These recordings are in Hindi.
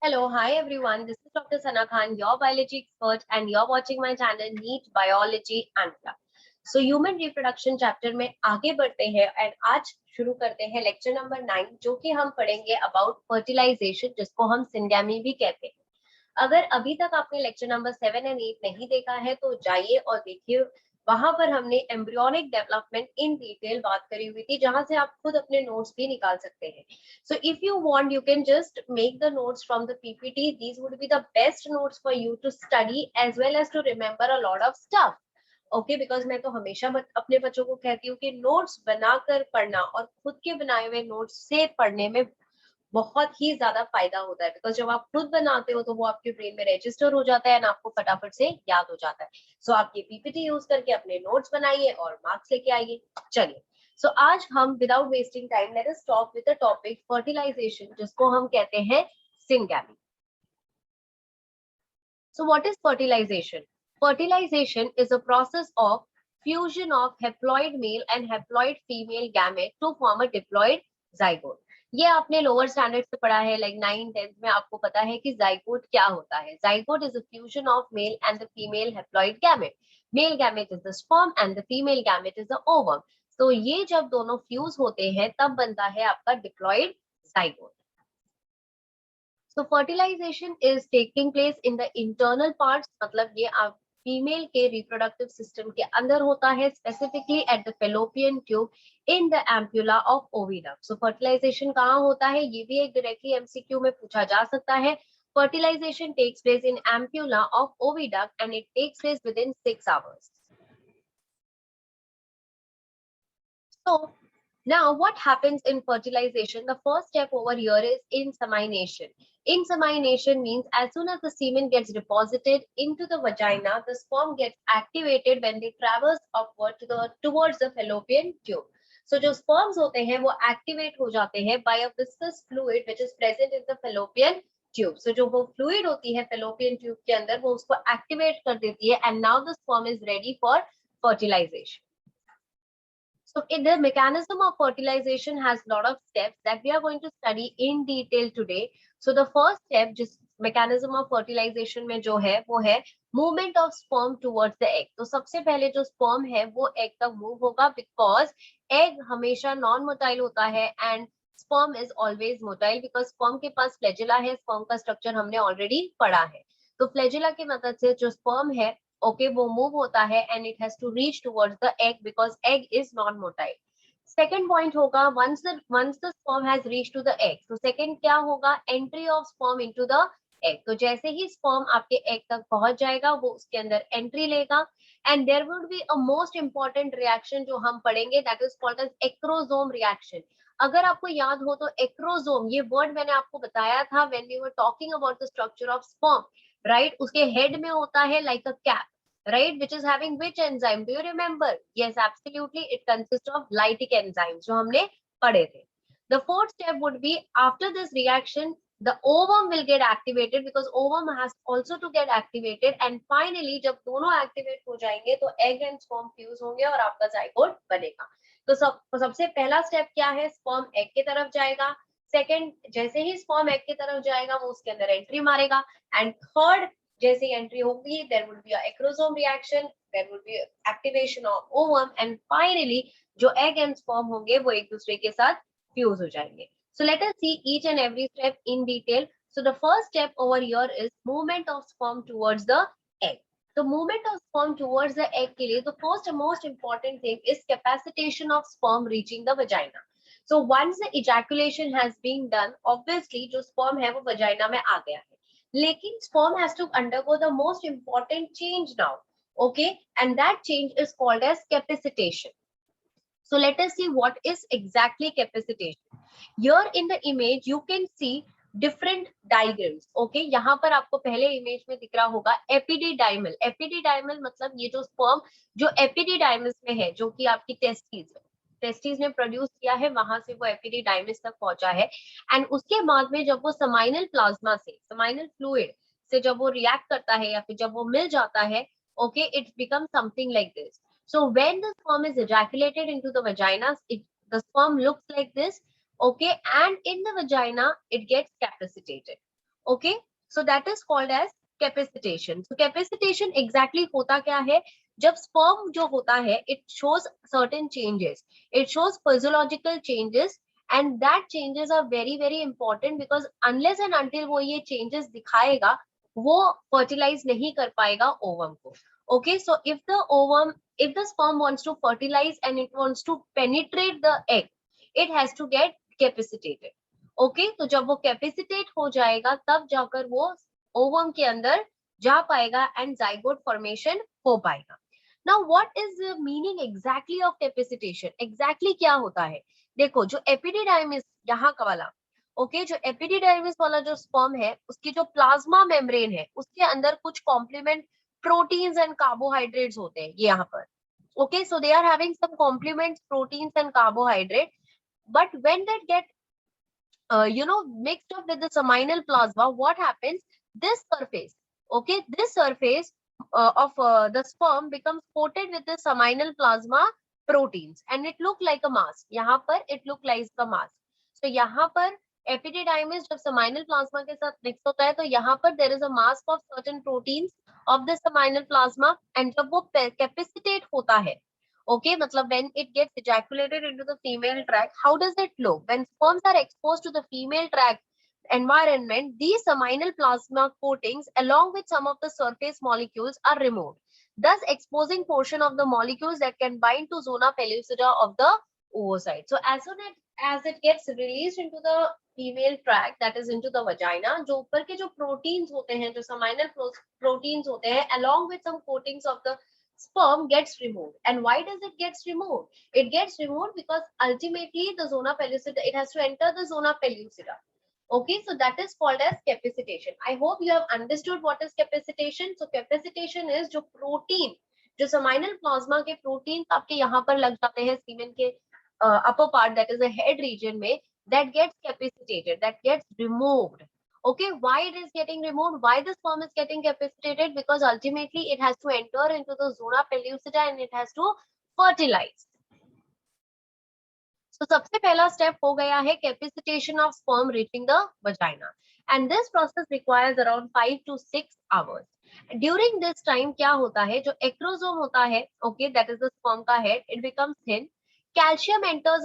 Hello, hi everyone. This is Dr. Sana Khan, your biology expert, and you're watching my channel NEET Biology Anvila. So human reproduction chapter में आगे बढ़ते हैं एंड आज शुरू करते हैं लेक्चर नंबर 9 जो कि हम पढ़ेंगे अबाउट फर्टिलाइजेशन जिसको हम सिंगैमी भी कहते हैं। अगर अभी तक आपने लेक्चर नंबर 7 एंड 8 नहीं देखा है तो जाइए और देखिए। वहां पर हमने एम्ब्रियोनिक डेवलपमेंट इन डिटेल बात करी हुई थी जहां से आप खुद अपने नोट्स भी निकाल सकते हैं। So if you want, you can just make the notes from the PPT. These would be the best notes for you to study as well as to remember a lot of stuff. Okay because मैं तो हमेशा अपने बच्चों को कहती हूँ कि नोट्स बनाकर पढ़ना और खुद के बनाए हुए नोट्स से पढ़ने में बहुत ही ज्यादा फायदा होता है। बिकॉज जब आप खुद बनाते हो तो वो आपके ब्रेन में रजिस्टर हो जाता है एंड आपको फटाफट से याद हो जाता है। सो आप ये पीपीटी यूज करके अपने नोट्स बनाइए और मार्क्स लेके आइए। चलिए, सो आज हम without wasting time let us talk with the topic fertilisation जिसको हम कहते हैं syngamy. So what is fertilization? Fertilization is a process of fusion of haploid male and haploid female gamete to form a diploid zygote. ये आपने लोअर स्टैंडर्ड से पढ़ा है, लाइक 9 10th में आपको पता है कि जाइगोट क्या होता है। Zygote is a fusion of male and the female haploid gamete. Male gamete is the sperm and the female gamete is the ovum. तो ये जब दोनों फ्यूज होते हैं तब बनता है आपका diploid zygote. So fertilization is taking place in the internal parts, मतलब ये आप फीमेल के रिप्रोडक्टिव सिस्टम के अंदर होता है, specifically at the fallopian tube in the ampulla of oviduct. So fertilisation कहाँ होता है ये भी एक डायरेक्टली एमसीक्यू में पूछा जा सकता है। Fertilisation takes place in ampulla of oviduct and it takes place within 6 hours. So now what happens in fertilization? The first step over here is insemination. Insemination means as soon as the semen gets deposited into the vagina, the sperm gets activated when they traverse upward towards the fallopian tube. So जो sperms होते हैं वो activate हो जाते हैं by a viscous fluid which is present in the fallopian tube. So जो वो fluid होती है fallopian tube के अंदर वो उसको activate कर देती है and now the sperm is ready for fertilization. So the mechanism of fertilization has a lot of steps that we are going to study in detail today. So the first step जिस mechanism of fertilization में जो है वो है movement of sperm towards the egg. तो सबसे पहले जो sperm है वो egg तक move होगा because egg हमेशा non-motile होता है and sperm is always motile because sperm के पास flagella है। sperm का structure हमने already पढ़ा है। तो flagella की मदद से जो sperm है ओके वो मूव होता है and it has to reach towards the egg because egg is non motile. Second point होगा once the sperm has reach to the egg, तो सेकंड क्या होगा entry of sperm into the egg. तो जैसे ही स्पर्म आपके एग तक पहुंच जाएगा वो उसके अंदर एंट्री लेगा and there would be a most important reaction जो हम पढ़ेंगे that is called as acrosome reaction. अगर आपको याद हो तो एक्रोसोम ये वर्ड मैंने आपको बताया था when we were talking about the structure of sperm, right. उसके हेड में होता है like a cap, right, which is having which enzyme, do you remember? Yes, absolutely, it consists of lytic enzymes जो हमने पढ़े थे। The fourth step would be after this reaction the ovum will get activated because ovum has also to get activated and finally जब दोनों activate हो जाएंगे तो egg and sperm fuse होंगे और आपका zygote बनेगा। तो सबसे पहला स्टेप क्या है, sperm egg की तरफ जाएगा। सेकेंड, जैसे ही sperm egg की तरफ जाएगा वो उसके अंदर एंट्री मारेगा एंड थर्ड जैसे एंट्री होगी there would be a acrosome reaction, there would be activation of ovum and finally जो एग एंड स्पर्म होंगे वो एक दूसरे के साथ फ्यूज हो जाएंगे। So let us see each and every step in detail. So the first step over here is movement of sperm towards the egg. तो movement of sperm towards the egg के लिए तो first most important thing is capacitation of sperm reaching the vagina. So once the ejaculation has been done, obviously जो sperm है वो vagina में आ गया है, लेकिन sperm has to undergo the most important change now, okay, and that change is called as capacitation. So let us see what is exactly capacitation. Here in the image you can see different diagrams, okay। यहाँ पर आपको पहले इमेज में दिख रहा होगा एपिडिडाइमल। एपिडिडाइमल मतलब ये जो स्पर्म जो एपिडिडाइमस में है जो कि आपकी टेस्टिस ने प्रोड्यूस किया है वहां से वो एपिडिडाइमिस तक पहुंचा है एंड उसके बाद में जब वो समाइनल प्लाज्मा से समाइनल फ्लूइड से जब वो रिएक्ट करता है या फिर जब वो मिल जाता है, okay, it become something like this. So when the sperm is ejaculated into the vagina, the sperm looks like this, okay, and in the vagina it gets capacitated, Okay, so that is called as capacitation. So capacitation exactly होता क्या है? जब sperm जो होता है, it shows certain changes, it shows physiological changes, and that changes are very very important because unless and until वो ये changes दिखाएगा, वो fertilize नहीं कर पाएगा ovum को. Okay, so if the sperm wants to fertilize and it wants to penetrate the egg, it has to get capacitated. Okay, तो जब वो कैपेसिटेट हो जाएगा तब जाकर वो ओवम के अंदर जा पाएगा एंड जाइगोट फॉर्मेशन हो पाएगा. Now what is the meaning exactly of capacitation? Exactly क्या होता है? देखो, जो एपिडिडाइमिस यहाँ का वाला, ओके, जो एपिडिडाइमिस वाला जो स्पर्म है, उसकी जो प्लाज्मा मेम्ब्रेन है, उसके अंदर कुछ कॉम्प्लीमेंट प्रोटीन्स एंड कार्बोहाइड्रेट्स होते हैं ये यहाँ पर. Okay, so they are having some complement proteins and carbohydrate, but when that get mixed up with the seminal plasma, what happens? This surface, okay, this surface of the sperm becomes coated with the seminal plasma proteins, and it look like a mask. यहाँ पर it look like a mask. So यहाँ पर epididymis जब seminal plasma के साथ mix होता है, तो यहाँ पर there is a mask of certain proteins of the seminal plasma, and जब वो capacitate होता है, okay, matlab when it gets ejaculated into the female tract, how does it look? When sperms are exposed to the female tract environment, these seminal plasma coatings along with some of the surface molecules are removed, thus exposing portion of the molecules that can bind to zona pellucida of the oocyte. So as soon as it gets released into the female tract, that is into the vagina, जो ऊपर के जो proteins होते हैं, जो seminal proteins होते हैं, along with some coatings of the sperm gets removed. And why does it gets removed? It gets removed because ultimately the zona pellucida, it has to enter the zona pellucida. Okay, so that is called as capacitation. I hope you have understood what is capacitation. So capacitation is जो protein, जो seminal plasma के protein आपके यहाँ पर लग जाते हैं semen के upper part, that is the head region में, that gets capacitated, that gets removed. Okay, why it is getting removed? Why the sperm is getting capacitated? Because ultimately it has to enter into the zona pellucida and it has to fertilize. So सबसे पहला step हो गया है capacitation of sperm reaching the vagina, and this process requires around 5 to 6 hours. During this time क्या होता है? जो acrosome होता है, okay, that is the sperm का head, it becomes thin. Calcium enters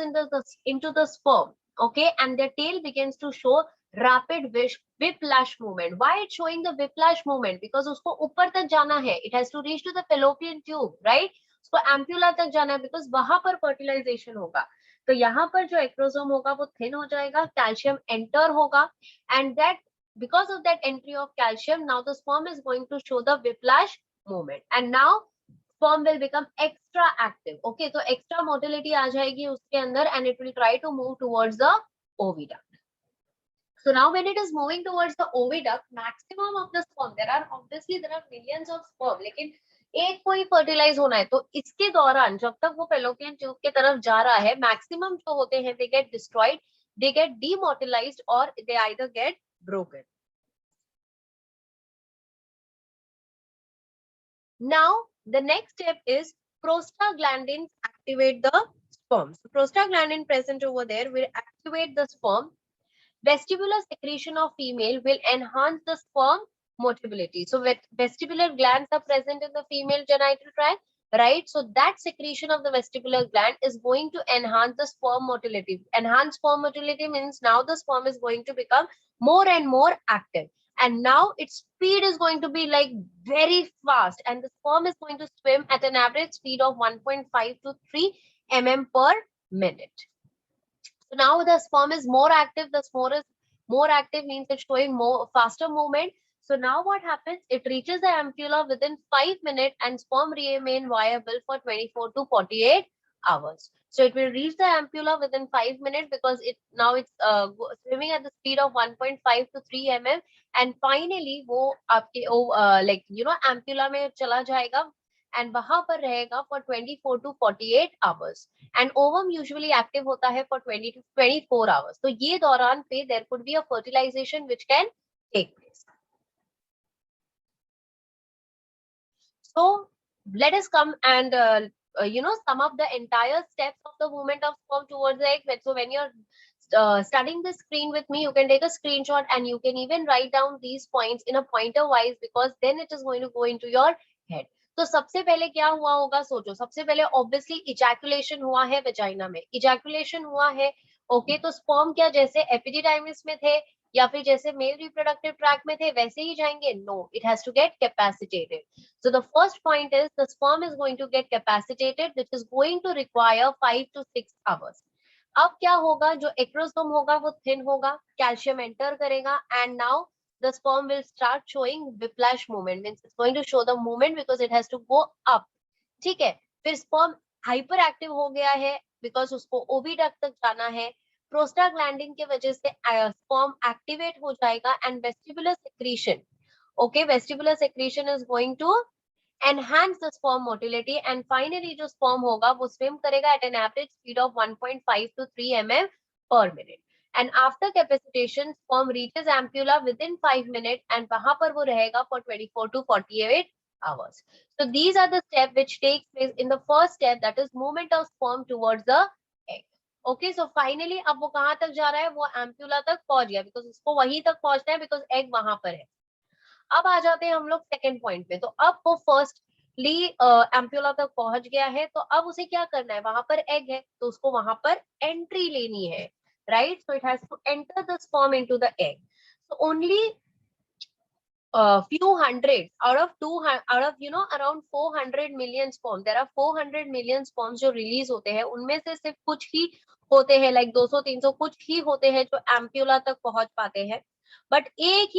into the sperm, okay, and the tail begins to show rapid whiplash movement. Why it's showing the whiplash movement? Because उसको ऊपर तक जाना है, it has to reach to the fallopian tube, right? उसको ampulla तक जाना है because वहां पर fertilization होगा. तो यहाँ पर जो एक्रोसोम होगा वो थिन हो जाएगा, कैल्शियम एंटर होगा, and that because of that entry of calcium, now the sperm is going to show the whiplash movement, and now sperm will become extra active. Okay, so extra motility आ जाएगी उसके अंदर, and it will try to move towards the oviduct. So now when it is moving towards the oviduct, maximum of the sperm, there are millions of sperm, लेकिन एक को ही फर्टिलाइज होना है, तो इसके दौरान जब तक वो फेलोपियन ट्यूब के तरफ जा रहा है, मैक्सिमम जो होते हैं, they get destroyed, they get demotilized, और they either get broken. Now the next step is prostaglandins activate the sperm. So prostaglandin present over there will activate the sperm. Vestibular secretion of female will enhance the sperm motility. So vestibular glands are present in the female genital tract, right? So that secretion of the vestibular gland is going to enhance the sperm motility. Enhanced sperm motility means now the sperm is going to become more and more active. And now its speed is going to be like very fast, and the sperm is going to swim at an average speed of 1.5 to 3 mm per minute. So now the sperm is more active. The sperm is more active means it's showing more faster movement. So now what happens? It reaches the ampulla within 5 minutes, and sperm remain viable for 24 to 48 hours. So it will reach the ampulla within 5 minutes because it's swimming at the speed of 1.5 to 3 mm, and finally वो आपके ampulla में चला जाएगा, and वहां पर रहेगा for 24 to 48 hours. And ovum usually active होता है for 20 to 24 hours. तो ये दौरान पे there could be a fertilization which can take place. So let us come and sum up the entire steps of the movement of sperm towards the egg. So when you're studying the screen with me, you can take a screenshot and you can even write down these points in a pointer wise, because then it is going to go into your head. तो सबसे पहले क्या हुआ होगा, सोचो. सबसे पहले ऑब्वियसली इजैकुलेशन हुआ है वेजाइना में, इजैकुलेशन हुआ है. ओके, तो स्पर्म क्या जैसे एपिडिडाइमिस में थे या फिर जैसे मेल रिप्रोडक्टिव ट्रैक में थे वैसे ही जाएंगे? No, it has to get capacitated. So the first point is the sperm is going to get capacitated, which is going to require 5 to 6 hours. अब क्या होगा, जो एक्रोसोम होगा वो थिन होगा, कैल्शियम एंटर करेगा, and now the sperm will start showing whiplash movement, means it's going to show the movement because it has to go up. ठीक है, फिर sperm हाइपर एक्टिव हो गया है बिकॉज उसको ओविडक्ट तक जाना है. प्रोस्टाग्लैंडिन के वजह से sperm एक्टिवेट हो जाएगा and vestibular secretion, okay, vestibular secretion is going to enhance the sperm motility, and finally जो sperm होगा वो swim करेगा at an average speed of 1.5 to 3 mm per minute. And after capacitation, sperm reaches ampulla within 5 minutes and वहां पर वो रहेगा for 24 to 48 hours. So these are the steps which takes place in the first step, that is movement of sperm towards the egg. Okay, so finally अब वो कहाँ तक जा रहा है, वो ampulla तक पहुंच गया, because उसको वहीं तक पहुंचना है because egg वहां पर है. अब आ जाते हैं हम लोग सेकेंड पॉइंट पे. तो अब वो फर्स्टली एम्प्यूला तक पहुंच गया है, तो अब उसे क्या करना है, वहां पर एग है तो उसको वहां पर एंट्री लेनी है, right. So it has to enter the sperm into the egg. So only few hundred out of around 400 million sperm, there are 400 million sperms जो रिलीज होते हैं, उनमें से सिर्फ कुछ ही होते हैं, लाइक 200-300 कुछ ही होते हैं जो एम्प्यूला तक पहुंच पाते हैं. बट एक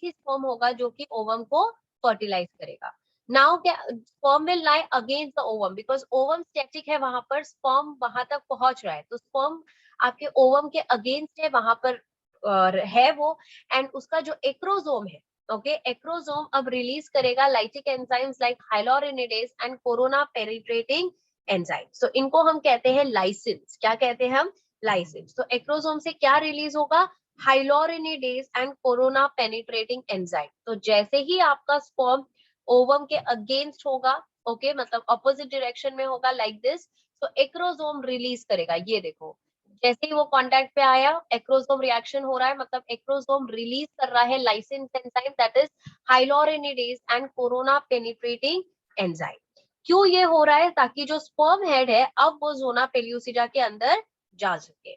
ही स्पर्म होगा जो कि ओवम को फर्टिलाइज करेगा. नाउ क्या, sperm will lie against the ovum because ovum static है, वहां पर स्पर्म वहां तक पहुंच रहा है, तो स्पर्म आपके ओवम के अगेंस्ट है, वहां पर है वो. एंड उसका जो एक्रोसोम है, ओके, एक्रोसोम अब रिलीज करेगा lytic enzymes like hyaluronidase and corona penetrating enzyme. So इनको हम कहते हैं लाइसिन्स. क्या कहते हैं हम? लाइसिन्स. तो एक्रोसोम से क्या रिलीज होगा? हाइलोरिनिडेज एंड कोरोना पेनिट्रेटिंग एंजाइम. तो जैसे ही आपका स्पर्म ओवम के अगेंस्ट होगा, ओके, मतलब अपोजिट डायरेक्शन में होगा लाइक दिस, तो एक्रोसोम रिलीज करेगा. ये देखो, जैसे ही वो कांटेक्ट पे आया, एक्रोसोम रिएक्शन हो रहा है, मतलब एक्रोसोम रिलीज कर रहा है lysin enzyme, that is hyaluronidase and corona penetrating enzyme. क्यों ये हो रहा है? ताकि जो स्पर्म हेड है अब वो जोना पेल्यूसिडा के अंदर जा सके.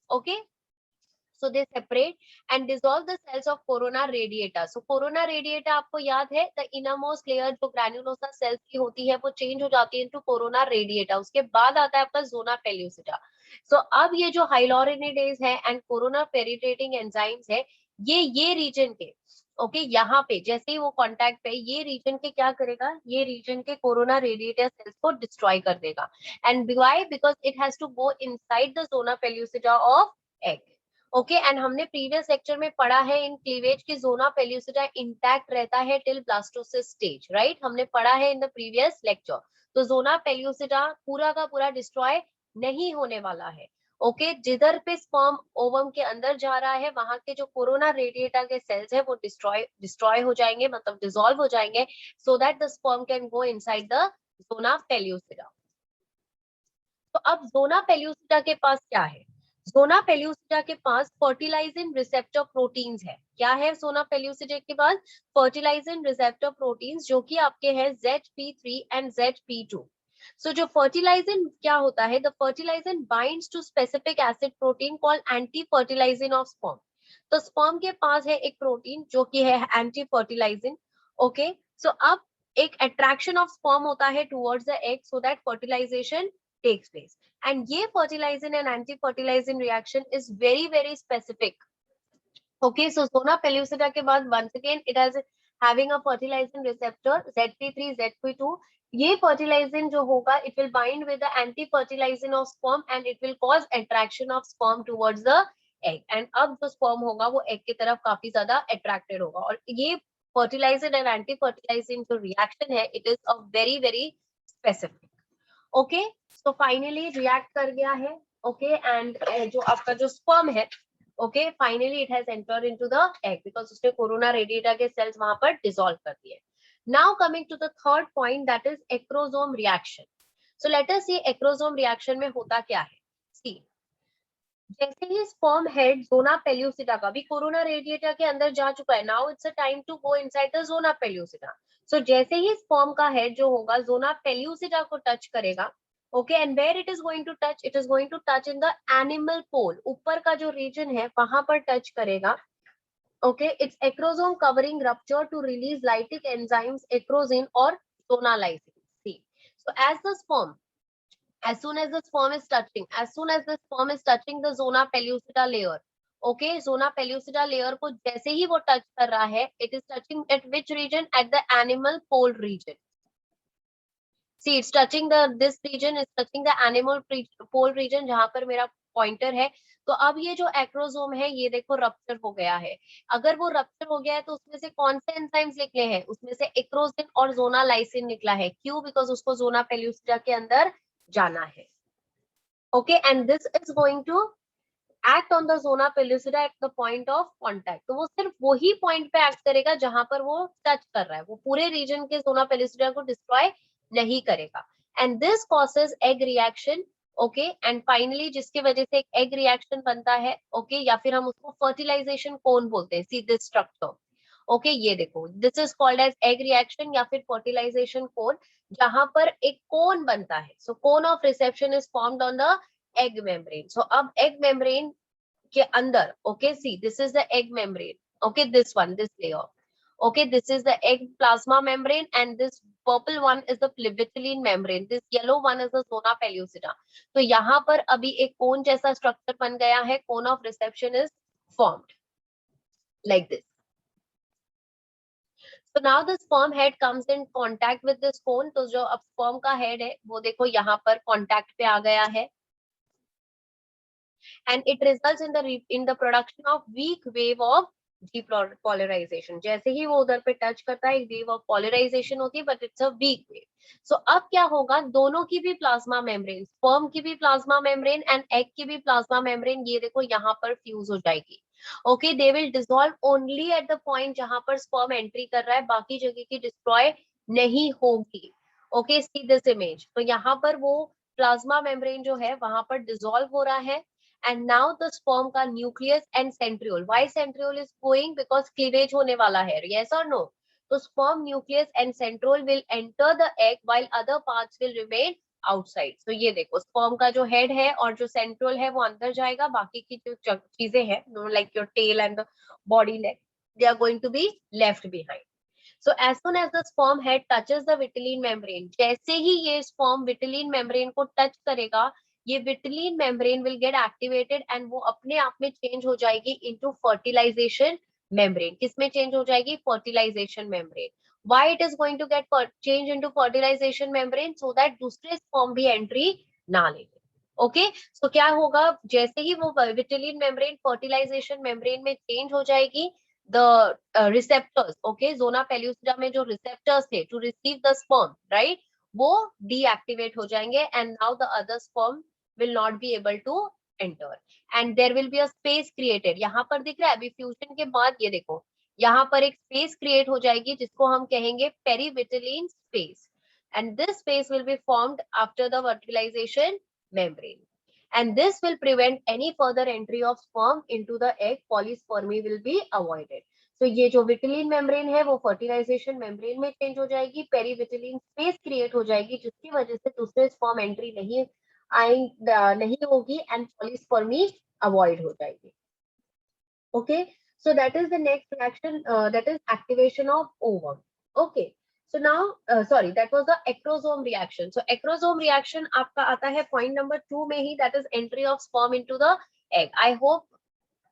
Okay, so they separate and dissolve the cells of corona radiata. So corona radiata आपको याद है, the innermost layer जो granulosa cells की होती है वो चेंज हो जाती है into corona radiata. उसके बाद आता है आपका zona pellucida. So अब ये जो हाइलोरिनिडेज है एंड कोरोना पेनिट्रेटिंग एंजाइम्स है, ये रीजन के, ओके, यहाँ पे जैसे ही वो कांटेक्ट पे, ये रीजन के क्या करेगा, ये रीजन के कोरोना रेडिएटा सेल्स को डिस्ट्रॉय कर देगा. And why? Because it has to go inside the zona pellucida of egg. Okay, and हमने प्रीवियस लेक्चर में पढ़ा है इन क्लीवेज की जोना पेल्यूसिडा इंटैक्ट रहता है टिल ब्लास्टोसिस स्टेज, राइट. हमने पढ़ा है इन द प्रीवियस लेक्चर. तो जोना पेल्यूसिडा पूरा का पूरा डिस्ट्रॉय नहीं होने वाला है. ओके, जिधर पे स्पर्म ओवम के अंदर जा रहा है वहां के जो कोरोना रेडिएटा के सेल्स है वो डिस्ट्रॉय हो जाएंगे, मतलब डिसॉल्व हो जाएंगे, so that the sperm can go inside the zona pellucida. तो अब जोना पेल्यूसिडा के पास क्या है? जोना पेल्यूसिडा के पास फर्टिलाइजिंग रिसेप्टर प्रोटीन्स है. क्या है जोना पेल्यूसिडा के पास? फर्टिलाइजिंग रिसेप्टर प्रोटीन्स, जो कि आपके हैं ZP3 एंड ZP2. सो जो फर्टिलाइजिन क्या होता है, the fertilizin binds to specific acid protein called anti fertilizin of sperm. तो स्पर्म के पास है एक प्रोटीन जो कि है एंटी फर्टिलाइजिन. ओके, सो अब एक अट्रैक्शन ऑफ स्पर्म होता है towards the egg so that fertilisation takes place, and ye fertilizing and anti-fertilizing reaction is very specific. Okay, so zona pellucida ke baad once again it has having a fertilizing receptor ZP3 ZP2. ये fertilizing जो होगा it will bind with the anti-fertilizing of sperm and it will cause attraction of sperm towards the egg. and अब जो sperm होगा वो egg की तरफ काफी ज्यादा attracted होगा. और ये fertilizing and anti-fertilizing जो reaction है it is a very specific. Okay, so finally react कर गया है. ओके, एंड जो आपका जो स्पर्म है, okay, finally it has entered into the egg because उसने कोरोना रेडिएटा के सेल्स वहां पर डिसॉल्व कर दिए. Now coming to the third point, that is acrosome reaction. So let us see acrosome reaction में होता क्या है. सी, जैसे ही स्पर्म हेड जोना पेल्यूसिटा का, भी कोरोना रेडिएटा के अंदर जा चुका है, now it's a time to go inside the zona pellucida. So जैसे ही स्पर्म का हेड जो होगा जोना पेल्यूसिटा को टच करेगा, okay, and where it is going to touch, it is going to touch in the animal pole, ऊपर का जो रीजन है वहां पर टच करेगा। Okay, it's acrosome covering rupture to release lytic enzymes acrosin और zonalysin. C, so as soon as the sperm is touching, as soon as the sperm is touching the zona pellucida layer, okay, zona pellucida layer को जैसे ही वो टच कर रहा है, it is touching at which region? At the animal pole region. See, it's touching this region is touching the animal pole region, जहां पर मेरा पॉइंटर है। तो अब ये जो एक्रोसोम है ये देखो रप्चर हो गया है। अगर वो रप्चर हो गया है तो उसमें से कौन से एंजाइम्स निकले हैं? उसमें से एक्रोजिन और जोनालाइसिन निकला है। क्यों? बिकॉज उसको जोना पेल्यूसिडा के अंदर जाना है। Okay, and this is going to act on the zona pellucida at the point of contact. तो वो सिर्फ वही पॉइंट पे एक्ट करेगा जहां पर वो टच कर रहा है, वो पूरे रीजन के जोना पेल्यूसिडा को डिस्ट्रॉय नहीं करेगा। And this causes egg reaction, okay, and finally जिसकी वजह से एक एग रिएक्शन बनता है, ओके, या फिर हम उसको फर्टिलाइजेशन कोन बोलते हैं। सी दिस स्ट्रक्चर, ओके, ये देखो, this is called as egg reaction या फिर फर्टिलाइजेशन कोन, जहां पर एक कोन बनता है। So cone of reception is formed on the egg membrane. So अब एग मेम्ब्रेन के अंदर, okay, see this is the egg membrane, okay, this one, this layer, okay, this is the egg plasma membrane and this purple one is the vitelline membrane, this yellow one is the zona pellucida। तो यहाँ पर अभी एक कोन जैसा स्ट्रक्चर बन गया है, कोन of reception is formed like this। So now the sperm head comes in contact with this cone। तो जो अब sperm का head है वो देखो यहाँ पर contact पे आ गया है, and it results in the production of weak wave of depolarization। जैसे ही वो उधर पे टच करता है एक वेव ऑफ पॉलराइजेशन होती है, but it's a weak wave. So अब क्या होगा, दोनों की भी प्लाज्मा मेम्ब्रेन, स्पर्म की भी प्लाज्मा मेम्ब्रेन एंड एग की भी प्लाज्मा मेम्ब्रेन, ये देखो यहाँ पर फ्यूज हो जाएगी। Okay, they will dissolve only at the point जहां पर स्पर्म एंट्री कर रहा है, बाकी जगह की डिस्ट्रॉय नहीं होगी। Okay, see this image. तो यहाँ पर वो प्लाज्मा मेम्ब्रेन जो है वहां पर डिसॉल्व हो रहा है, and now the sperm का nucleus and centriole, why centriole is going? because cleavage होने वाला है, yes or no? तो sperm, nucleus and centriole will enter the egg while other parts will remain outside। so ये देखो sperm का जो head है और जो centriole है वो अंदर जाएगा, बाकी की जो चीजें हैं like your tail and the body leg, they are going to be left behind। So as soon as the sperm head touches the vitelline membrane, जैसे ही ये sperm vitelline membrane को touch करेगा, ये vitelline membrane will get activated and वो अपने आप में change हो जाएगी into fertilization membrane। किसमें change हो जाएगी? fertilization membrane। Why it is going to get change into fertilization membrane? So that दूसरे sperm भी entry ना ले। ओके, सो क्या होगा, जैसे ही वो vitelline membrane fertilization membrane में change हो जाएगी, the receptors, okay, zona pellucida में जो receptors थे to receive the sperm, right, वो deactivate हो जाएंगे and now the other sperm will not be able to enter and there will be a space created। यहाँ पर दिख रहा है अभी फ्यूजन के बाद, ये देखो यहाँ पर एक स्पेस क्रिएट हो जाएगी जिसको हम कहेंगे पेरीविटिलीन space, and this space will be formed after the fertilization membrane and this will prevent any further entry of sperm into the egg। polyspermy will be avoided। so ये जो विटिलीन मेम्ब्रेन है वो फर्टिलाइजेशन मेम्ब्रेन में चेंज हो जाएगी, पेरीविटिलीन स्पेस क्रिएट हो जाएगी जिसकी वजह से दूसरे स्पर्म एंट्री नहीं होगी एंड पॉलीस्पर्मी अवॉइड हो जाएगी। okay, so that is the next reaction, that is activation of ovum। okay, so now sorry, that was the acrosome reaction। so acrosome reaction आपका आता है point number 2 में ही, that is entry of sperm into the egg। I hope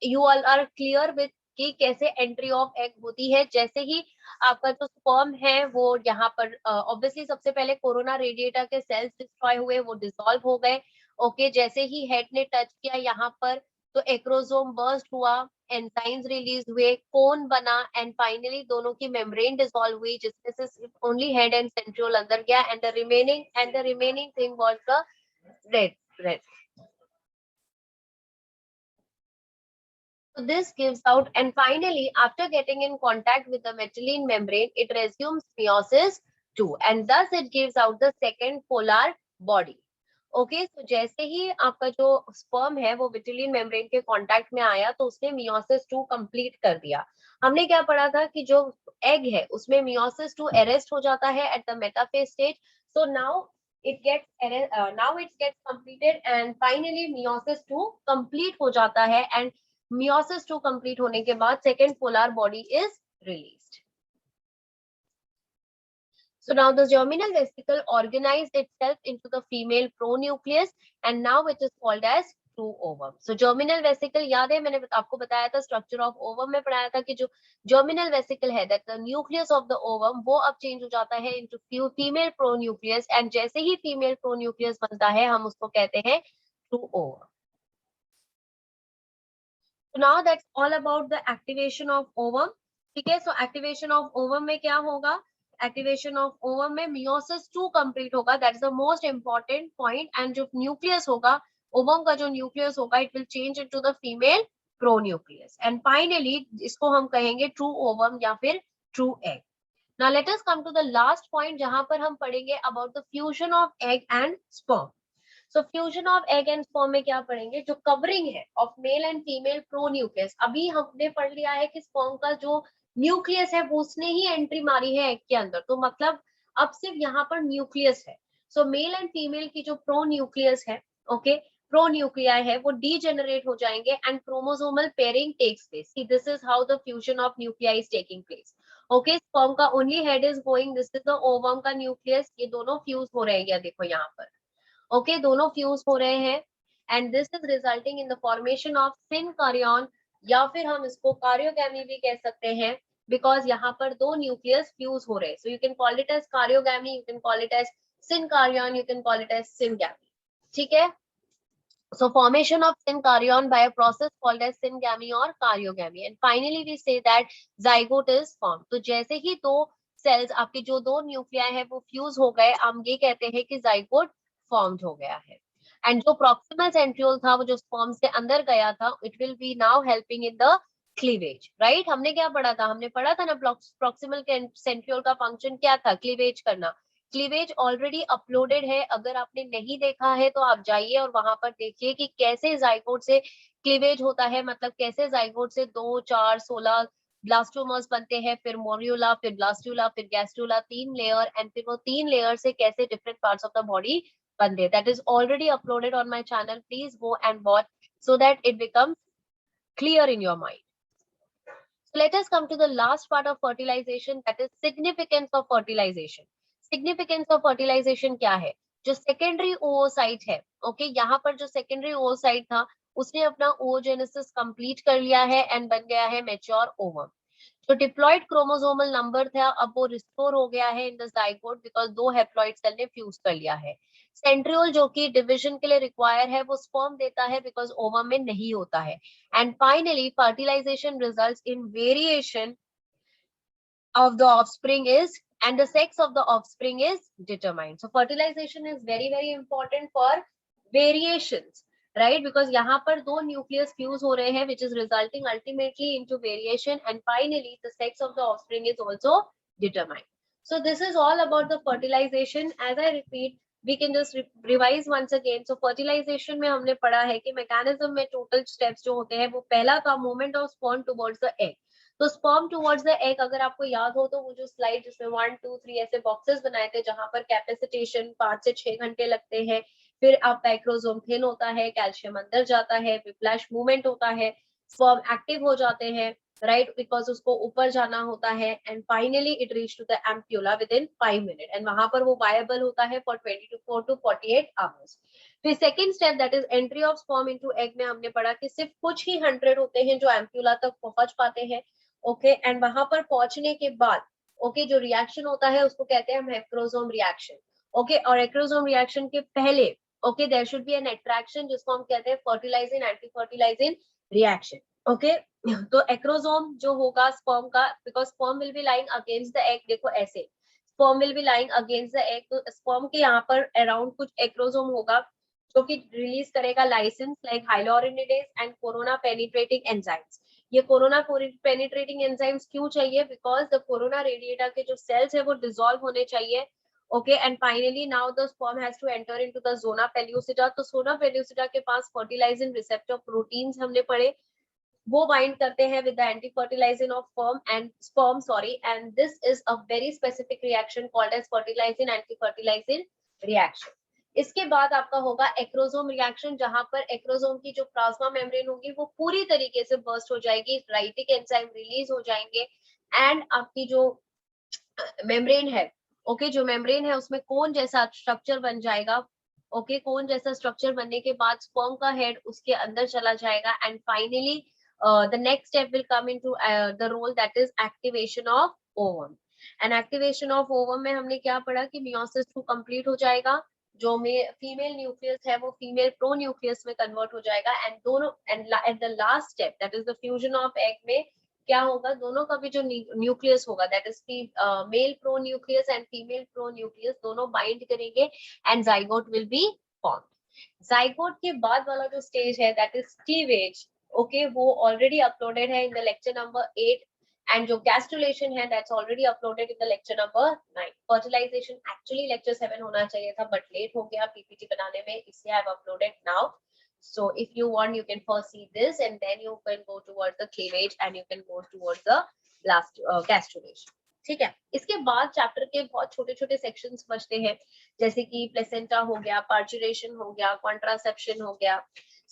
you all are clear with कि कैसे एंट्री ऑफ एग होती है। जैसे ही आपका जो स्पर्म है वो यहाँ पर ऑब्वियसली सबसे पहले कोरोना रेडिएटा के सेल्स डिस्ट्रॉय हुए, वो डिसॉल्व हो गए। ओके, जैसे ही हेड ने टच किया यहाँ पर तो एक्रोसोम बर्स्ट हुआ, एंजाइम्स रिलीज हुए, कोन बना एंड फाइनली दोनों की मेम्ब्रेन डिसॉल्व हुई जिसमें से ओनली हेड एंड सेंट्रियोल अंदर गया and the remaining thing was the red. So this gives out and finally after getting in contact with the vitelline membrane it resumes meiosis 2 and thus it gives out the second polar body। Okay, तो जैसे ही आपका जो स्पर्म है वो विटिलिन मेम्ब्रेन के कांटेक्ट में आया तो उसने मियोसिस 2 कंप्लीट कर दिया। हमने क्या पढ़ा था कि जो एग है उसमें मियोसिस 2 अरेस्ट हो जाता है at the metaphase stage. So now it gets completed and finally meiosis 2 complete हो जाता है एंड मियोसिस 2 कंप्लीट होने के बाद second polar body is released. So now the germinal vesicle organized itself into the female pronucleus and now it is called as true ovum. So germinal vesicle याद है मैंने आपको बताया था structure of ovum में पढ़ाया था कि जो germinal vesicle है that the nucleus of the ovum वो अब change हो जाता है into female pronucleus and जैसे ही female pronucleus बनता है हम उसको कहते हैं true ovum. So now that's all about the activation of ovum. ठीक है, so activation of ovum में क्या होगा? एक्टिवेशन ऑफ ओवम में मियोसिस 2 कंप्लीट होगा, that is the most important point. And जो न्यूक्लियस होगा, ओवम का जो न्यूक्लियस होगा, it will change into the female pronucleus and finally इसको हम कहेंगे ट्रू ओवम या फिर true egg. Now let us come to the last point जहां पर हम पढ़ेंगे about the fusion of egg and sperm. So fusion of egg and sperm में क्या पढ़ेंगे? जो कवरिंग है of male and female pronucleus. अभी हमने पढ़ लिया है कि स्पर्म का जो न्यूक्लियस है वो उसने ही एंट्री मारी है एग के अंदर, तो मतलब अब सिर्फ यहाँ पर न्यूक्लियस है। सो मेल एंड फीमेल की जो प्रोन्यूक्लियस है, ओके, प्रोन्यूक्लियाई है, वो डीजेनरेट हो जाएंगे and chromosomal pairing takes place. This is how the fusion of nuclei is taking place. Okay, sperm का only head is going, this is the ovum का न्यूक्लियस, ये दोनों फ्यूज हो रहे हैं, देखो यहाँ पर। ओके, दोनों फ्यूज हो रहे हैं and this is resulting in the formation of synkaryon या फिर हम इसको कार्योगैमी भी कह सकते हैं बिकॉज यहाँ पर दो न्यूक्लियस फ्यूज हो रहे हैं। So you can call it as karyogamy, you can call it as synkaryon, you can call it as syngamy. ठीक है, so formation of synkaryon by a process called as syngamy or karyogamy and finally we say that zygote is formed। तो जैसे ही दो सेल्स आपके जो दो न्यूक्लियाई है वो फ्यूज हो गए, हम ये कहते हैं कि जाइगोट फॉर्म्ड हो गया है। एंड जो प्रॉक्सिमल सेंट्रियोल था वो जो स्पर्म से अंदर गया था, it will be now helping in the cleavage, right. हमने क्या पढ़ा था? हमने पढ़ा था ना प्रॉक्सिमल सेंट्रियोल का फंक्शन क्या था? क्लीवेज करना। क्लीवेज ऑलरेडी अपलोडेड है, अगर आपने नहीं देखा है तो आप जाइए और वहां पर देखिए कि कैसे जाइगोट से क्लीवेज होता है, मतलब कैसे जाइगोट से 2, 4, 16 ब्लास्टोमर्स बनते हैं, फिर मोरियोला, फिर ब्लास्टुला, फिर गैस्ट्रुला, 3 लेयर एंड फिर वो 3 लेयर से कैसे different parts of the body बनते। That is already uploaded on my channel, please go and watch so that it becomes clear in your mind. So let us come to the last part of fertilization, that is significance of fertilization. Significance of fertilization क्या है? जो सेकेंडरी oocyte है, ओके, यहाँ पर जो सेकेंडरी oocyte था उसने अपना oogenesis कंप्लीट कर लिया है एंड बन गया है मैच्योर ओवम। जो डिप्लॉइड क्रोमोसोमल नंबर था अब वो रिस्टोर हो गया है इन द जाइगोट बिकॉज दो हैप्लॉइड सेल ने फ्यूज कर लिया है। सेंट्रियोल जो कि डिवीजन के लिए रिक्वायर है वो स्पर्म देता है बिकॉज ओवम में नहीं होता है। And finally fertilisation results in variation of the offspring is and the sex of the offspring is determined. So fertilization is very important for variations, right? Because यहाँ पर दो nucleus fuse हो रहे हैं which is resulting ultimately into variation and finally the sex of the offspring is also determined. So this is all about the fertilization. As I repeat, we can just revise once again. So fertilization में हमने पढ़ा है कि mechanism में total steps जो होते हैं वो पहला था movement of sperm towards the egg। तो स्पर्म टुवर्ड्स द एग, अगर आपको याद हो तो वो जो स्लाइड जिसमें 1, 2, 3 ऐसे बॉक्सेस बनाए थे जहां पर कैपेसिटेशन 5 से 6 घंटे लगते हैं, फिर आपका एक्रोसोम थिन होता है, कैल्शियम अंदर जाता है, फ्लैश मूवमेंट होता है, स्पर्म एक्टिव हो जाते हैं, राइट, बिकॉज उसको ऊपर जाना होता है and finally it reach to the ampulla within 5 minute and वहां पर वो वायबल होता है फॉर 24 to 48 आवर्स। फिर second step that is entry of sperm into egg में हमने पढ़ा कि सिर्फ कुछ ही 100 होते हैं जो एम्प्यूला तक पहुंच पाते हैं, ओके, एंड वहां पर पहुंचने के बाद ओके जो रिएक्शन होता है उसको कहते हैं हम एक्रोसोम रिएक्शन, ओके, और एक्रोसोम रिएक्शन के पहले okay there should be an attraction जिसको हम कहते हैं fertilising anti fertilising reaction, okay. तो एक्रोसोम जो होगा स्पर्म का, because sperm will be lying against the egg, देखो ऐसे sperm will be lying against the egg, तो स्पर्म के यहाँ पर अराउंड कुछ एक्रोसोम होगा जो कि रिलीज करेगा lysins like hyaluronidase and corona penetrating enzymes. ये कोरोना पेनिट्रेटिंग एंजाइम्स क्यों चाहिए? बिकॉज द कोरोना रेडिएटा के जो सेल्स है वो डिसॉल्व होने चाहिए Okay, and finally now the sperm has to enter into the zona pellucida. तो zona pellucida के पास fertilizing receptor proteins हमने पढ़े, वो bind करते हैं with the anti-fertilizing of sperm, and this is a very specific reaction called as fertilizing anti-fertilizing reaction. इसके बाद आपका होगा एक्रोसोम रिएक्शन, जहां पर एक्रोसोम की जो प्लाज्मा मेम्ब्रेन होगी वो पूरी तरीके से बर्स्ट हो जाएगी, राइटिक एंजाइम रिलीज हो जाएंगे, एंड आपकी जो मेम्ब्रेन है, ओके, जो मेम्ब्रेन है उसमें कोन जैसा स्ट्रक्चर बन जाएगा। ओके, कोन जैसा स्ट्रक्चर बनने के बाद स्पर्म का हेड उसके अंदर चला जाएगा, and finally the next step will come into the role, that is activation of ovum. And activation of ovum में हमने क्या पढ़ा कि meiosis 2 complete हो जाएगा, जो में फीमेल न्यूक्लियस है वो फीमेल प्रो न्यूक्लियस में कन्वर्ट हो जाएगा, एंड दोनों and at the last step that is the fusion of egg में क्या होगा, दोनों का भी जो न्यूक्लियस होगा that is male pro nucleus and female pro nucleus, दोनों बाइंड करेंगे and zygote will be form. Zygote के बाद वाला जो स्टेज है दैट इज क्लीवेज, ओके, वो ऑलरेडी अपलोडेड है इन द लेक्चर नंबर 8, एंड जो गैस्ट्रुलेशन है that's already uploaded in the lecture number 9। Fertilisation actually lecture 7 होना चाहिए था बट लेट हो गया पीपीटी बनाने में, इसलिए I have uploaded now. So if you want, you can first see this and then you can go towards the cleavage and you can go towards the last gastrulation. ठीक है, इसके बाद चैप्टर के बहुत छोटे छोटे सेक्शंस बचते हैं, जैसे कि प्लेसेंटा हो गया, पार्चुरेशन हो गया, कॉन्ट्रासेप्शन हो गया।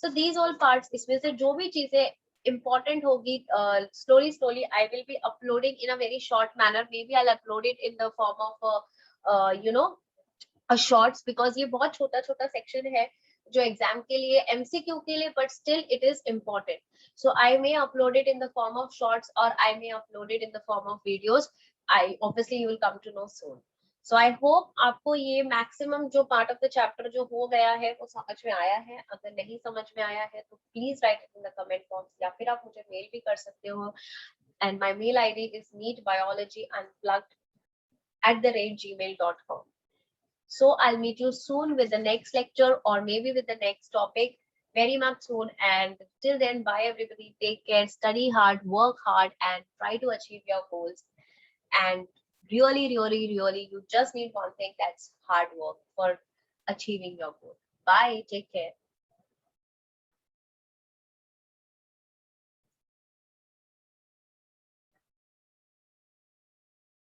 सो दीज ऑल पार्ट्स, इसमें से जो भी चीजें important होगी, slowly I will be uploading in a very short manner, maybe I'll upload it in the form of you know a shorts, because ये बहुत छोटा छोटा सेक्शन है जो एग्जाम के लिए, एमसीक्यू के लिए, but still it is important, so I may upload it in the form of shorts और I may upload it in the form of videos, I obviously you will come to know soon. So I hope आपको ये मैक्सिमम जो पार्ट ऑफ द चैप्टर जो हो गया है वो समझ में आया है। अगर नहीं समझ में आया है तो please write it in the comment box, या फिर आप मुझे मेल भी कर सकते हो, and my mail ID is neatbiologyunplugged@gmail.com. So I'll meet you soon with the next lecture or maybe with the next topic very much soon. And till then, bye everybody. Take care, study hard, work hard, and try to achieve your goals. And really, you just need one thing, that's hard work for achieving your goal. Bye. Take care.